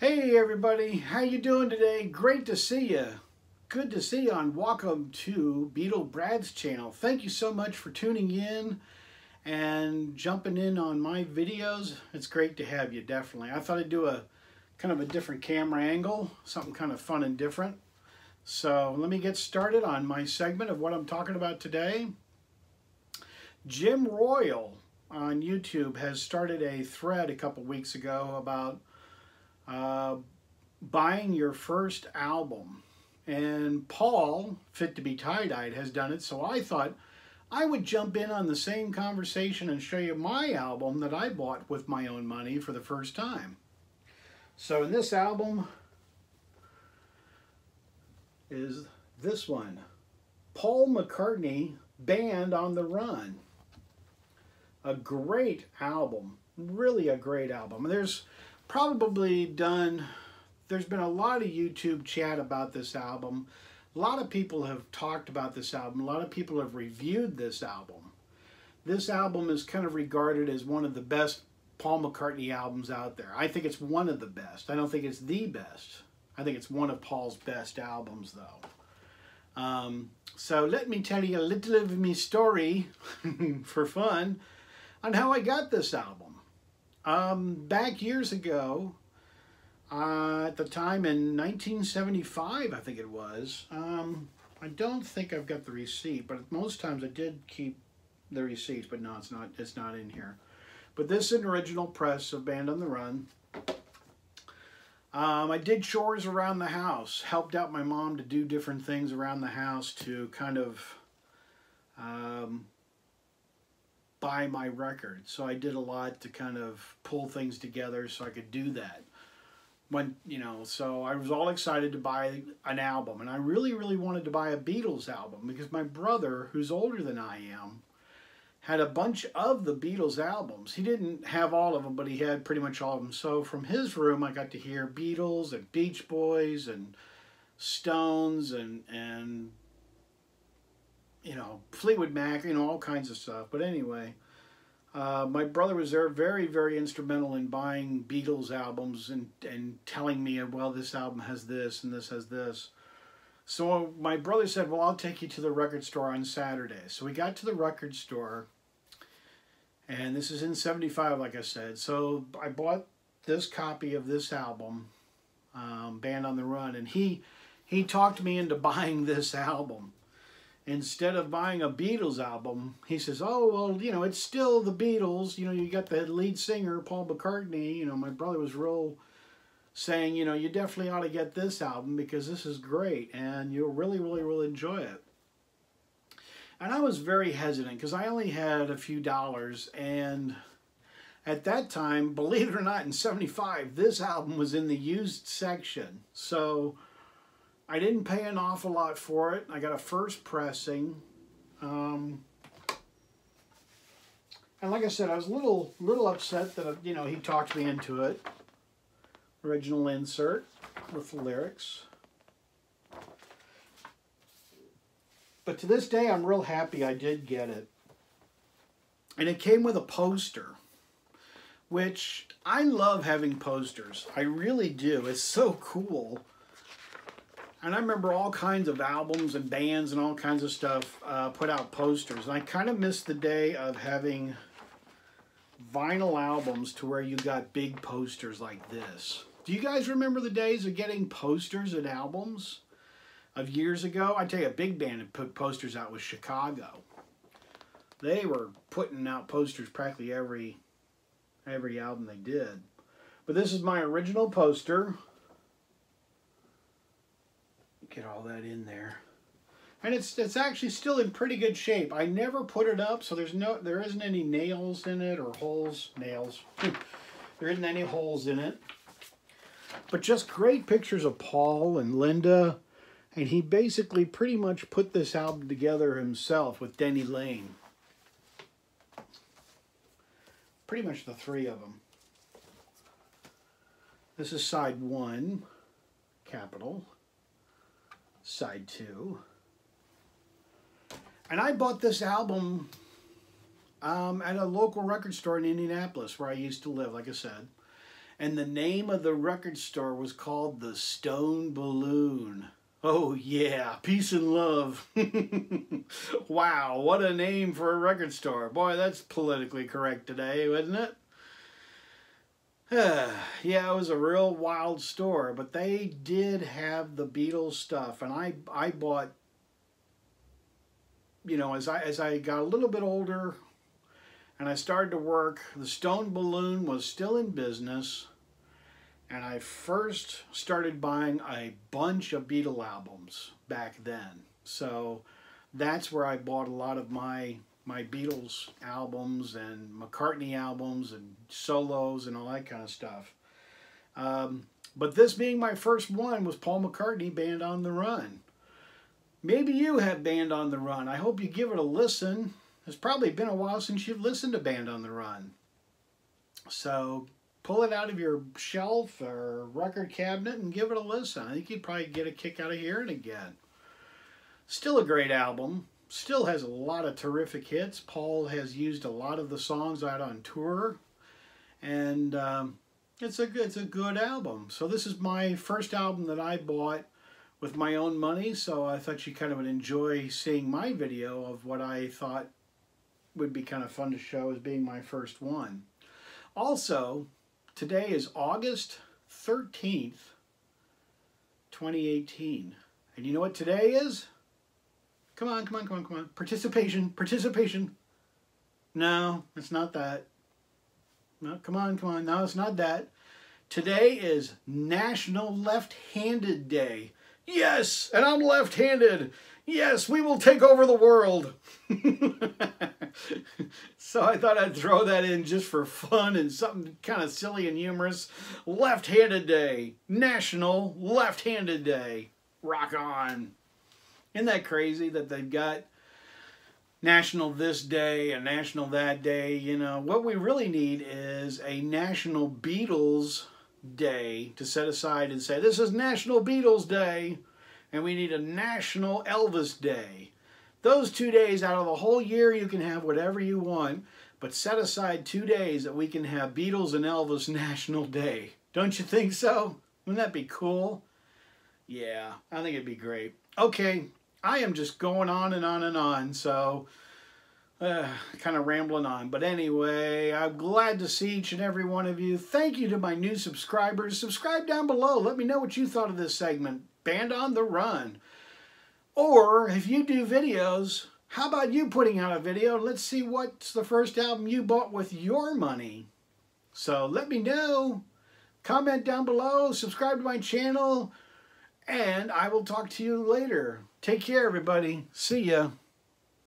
Hey everybody, how you doing today? Great to see you. Good to see you on welcome to Beetle Brad's channel. Thank you so much for tuning in and jumping in on my videos. It's great to have you, definitely. I thought I'd do a kind of a different camera angle, something kind of fun and different. So let me get started on my segment of what I'm talking about today. Jim Royal on YouTube has started a thread a couple weeks ago about buying your first album, and Paul, Fit to be Tie-Dyed, has done it, so I thought I would jump in on the same conversation and show you my album that I bought with my own money for the first time. So in this album is this one, Paul McCartney, Band on the Run. A great album, really a great album. There's been a lot of YouTube chat about this album. A lot of people have talked about this album. A lot of people have reviewed this album. This album is kind of regarded as one of the best Paul McCartney albums out there. I think it's one of the best. I don't think it's the best. I think it's one of Paul's best albums, though. So let me tell you a little of my story for fun on how I got this album. Back years ago, at the time in 1975, I think it was, I don't think I've got the receipt, but most times I did keep the receipts, but no, it's not in here. But this is an original press of Band on the Run. I did chores around the house, helped out my mom to do different things around the house to kind of buy my record. So I did a lot to kind of pull things together so I could do that. So I was all excited to buy an album, and I really, really wanted to buy a Beatles album because my brother, who's older than I am, had a bunch of the Beatles albums. He didn't have all of them, but he had pretty much all of them. So from his room, I got to hear Beatles and Beach Boys and Stones and Fleetwood Mac, all kinds of stuff. But anyway, my brother was there, very, very instrumental in buying Beatles albums and telling me, well, this album has this and this has this. So my brother said, well, I'll take you to the record store on Saturday. So we got to the record store, and this is in 75, like I said. So I bought this copy of this album, Band on the Run, and he talked me into buying this album. Instead of buying a Beatles album, he says, oh, well, it's still the Beatles. You got the lead singer, Paul McCartney. My brother was real saying, you definitely ought to get this album because this is great and you'll really, really, really enjoy it. And I was very hesitant because I only had a few dollars. And at that time, believe it or not, in 75, this album was in the used section. So I didn't pay an awful lot for it. I got a first pressing. And like I said, I was a little upset that, he talked me into it. Original insert with the lyrics. But to this day, I'm real happy I did get it. And it came with a poster, which I love having posters. I really do. It's so cool. And I remember all kinds of albums and bands and all kinds of stuff put out posters. And I kind of miss the day of having vinyl albums to where you got big posters like this. Do you guys remember the days of getting posters and albums of years ago? I tell you, a big band that put posters out was Chicago. They were putting out posters practically every album they did. But this is my original poster. Get all that in there. And it's actually still in pretty good shape. I never put it up, so there isn't any nails in it or holes. Nails. There isn't any holes in it. But just great pictures of Paul and Linda. And he basically pretty much put this album together himself with Denny Laine. Pretty much the three of them. This is side 1, capital. Side 2. And I bought this album at a local record store in Indianapolis where I used to live, like I said. And the name of the record store was called the Stone Balloon. Oh yeah, peace and love. Wow, what a name for a record store. Boy, that's politically correct today, wasn't it? Yeah, it was a real wild store, but they did have the Beatles stuff, and I bought, you know, as I got a little bit older and I started to work, the Stone Balloon was still in business, and I first started buying a bunch of Beatle albums back then. So that's where I bought a lot of my Beatles albums and McCartney albums and solos and all that kind of stuff. But this being my first one was Paul McCartney, Band on the Run. Maybe you have Band on the Run. I hope you give it a listen. It's probably been a while since you've listened to Band on the Run. So pull it out of your shelf or record cabinet and give it a listen. I think you'd probably get a kick out of hearing it again. Still a great album. Still has a lot of terrific hits. Paul has used a lot of the songs out on tour. And it's a good album. So this is my first album that I bought with my own money. So I thought you kind of would enjoy seeing my video of what I thought would be kind of fun to show as being my first one. Also, today is August 13th, 2018. And you know what today is? Come on, come on, come on, come on. Participation, participation. No, it's not that. No, come on, come on. No, it's not that. Today is National Left-Handed Day. Yes, and I'm left-handed. Yes, we will take over the world. So I thought I'd throw that in just for fun and something kind of silly and humorous. Left-Handed Day. National Left-Handed Day. Rock on. Isn't that crazy that they've got National this day and National that day? You know, what we really need is a National Beatles Day to set aside and say, this is National Beatles Day. And we need a National Elvis Day. Those 2 days out of the whole year, you can have whatever you want, but set aside 2 days that we can have Beatles and Elvis National Day. Don't you think so? Wouldn't that be cool? Yeah, I think it'd be great. Okay, I am just going on and on and on, so kind of rambling on. But anyway, I'm glad to see each and every one of you. Thank you to my new subscribers. Subscribe down below. Let me know what you thought of this segment. Band on the Run. Or if you do videos, how about you putting out a video? Let's see what's the first album you bought with your money. So let me know. Comment down below. Subscribe to my channel. And I will talk to you later. Take care, everybody. See ya.